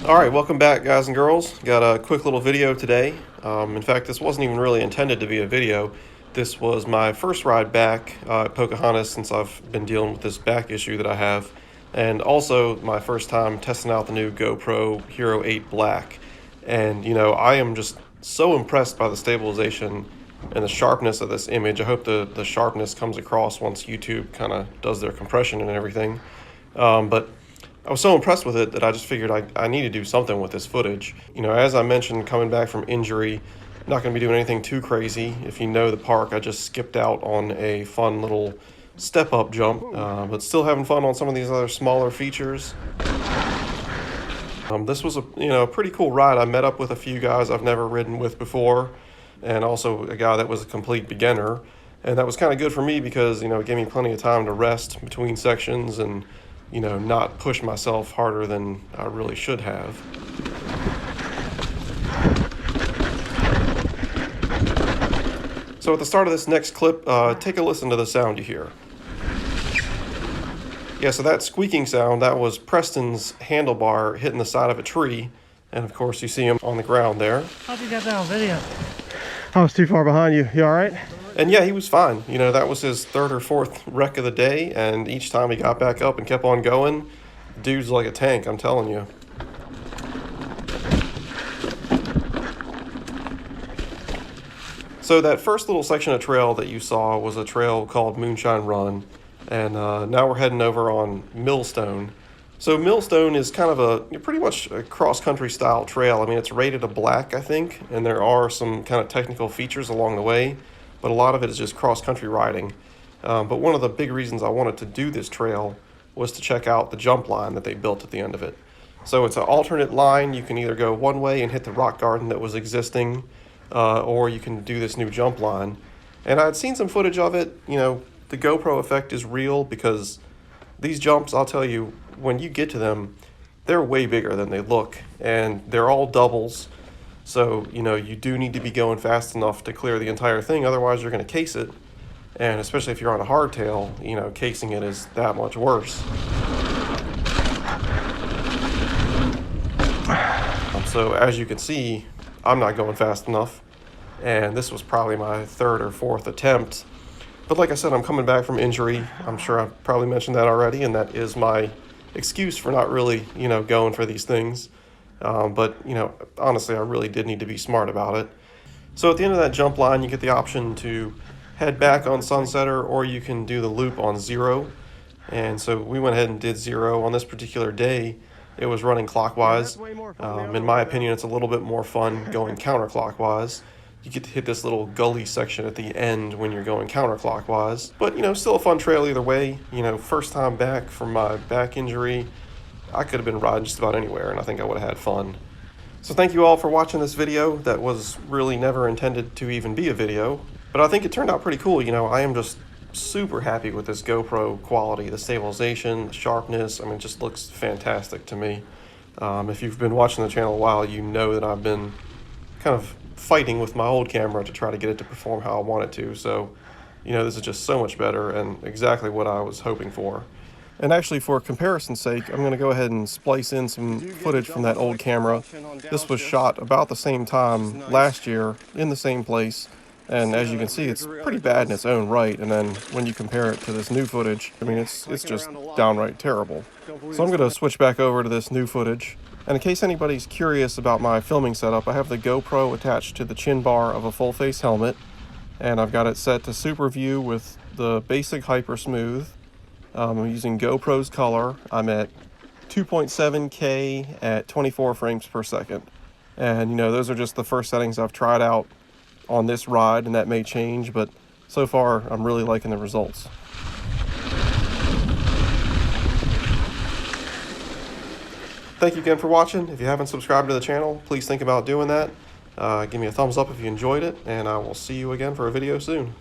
Alright, welcome back guys and girls. Got a quick little video today. In fact, this wasn't even really intended to be a video. This was my first ride back at Pocahontas since I've been dealing with this back issue that I have. And also my first time testing out the new GoPro Hero 8 Black. And you know, I am just so impressed by the stabilization and the sharpness of this image. I hope the sharpness comes across once YouTube kind of does their compression and everything. But I was so impressed with it that I just figured I need to do something with this footage. You know, as I mentioned, coming back from injury, not going to be doing anything too crazy. If you know the park, I just skipped out on a fun little step-up jump, but still having fun on some of these other smaller features. This was a pretty cool ride. I met up with a few guys I've never ridden with before, and also a guy that was a complete beginner. And that was kind of good for me because, you know, it gave me plenty of time to rest between sections and, you know, not push myself harder than I really should have. So at the start of this next clip, take a listen to the sound you hear. Yeah, so that squeaking sound, that was Preston's handlebar hitting the side of a tree. And of course you see him on the ground there. How'd you get that on video? I was too far behind you. You all right? And yeah, he was fine. You know, that was his third or fourth wreck of the day, and each time he got back up and kept on going, the dude's like a tank, I'm telling you. So that first little section of trail that you saw was a trail called Moonshine Run, and now we're heading over on Millstone. So Millstone is kind of pretty much a cross-country style trail. I mean, it's rated a black, I think, and there are some kind of technical features along the way, but a lot of it is just cross-country riding. But one of the big reasons I wanted to do this trail was to check out the jump line that they built at the end of it. So it's an alternate line. You can either go one way and hit the rock garden that was existing, or you can do this new jump line. And I'd seen some footage of it. You know, the GoPro effect is real because these jumps, I'll tell you, when you get to them, they're way bigger than they look, and they're all doubles. So, you know, you do need to be going fast enough to clear the entire thing, otherwise you're going to case it. And especially if you're on a hardtail, you know, casing it is that much worse. So as you can see, I'm not going fast enough, and this was probably my third or fourth attempt. But like I said, I'm coming back from injury. I'm sure I've probably mentioned that already, and that is my excuse for not really, you know, going for these things. But, you know, honestly, I really did need to be smart about it. So at the end of that jump line, you get the option to head back on Sunsetter, or you can do the loop on Zero. And so we went ahead and did Zero. On this particular day, it was running clockwise. In my opinion, it's a little bit more fun going counterclockwise. You get to hit this little gully section at the end when you're going counterclockwise. But, you know, still a fun trail either way. You know, first time back from my back injury, I could have been riding just about anywhere, and I think I would have had fun. So thank you all for watching this video that was really never intended to even be a video. But I think it turned out pretty cool. You know, I am just super happy with this GoPro quality, the stabilization, the sharpness. I mean, it just looks fantastic to me. If you've been watching the channel a while, you know that I've been kind of fighting with my old camera to try to get it to perform how I want it to. So, you know, this is just so much better and exactly what I was hoping for. And actually, for comparison's sake, I'm going to go ahead and splice in some footage from that old camera. This was shot about the same time last year in the same place. And as you can see, it's pretty bad in its own right. And then when you compare it to this new footage, I mean, it's just downright terrible. So I'm going to switch back over to this new footage. And in case anybody's curious about my filming setup, I have the GoPro attached to the chin bar of a full face helmet. And I've got it set to super view with the basic hyper smooth. I'm using GoPro's color. I'm at 2.7K at 24 frames per second. And, you know, those are just the first settings I've tried out on this ride, and that may change, but so far I'm really liking the results. Thank you again for watching. If you haven't subscribed to the channel, please think about doing that. Give me a thumbs up if you enjoyed it, and I will see you again for a video soon.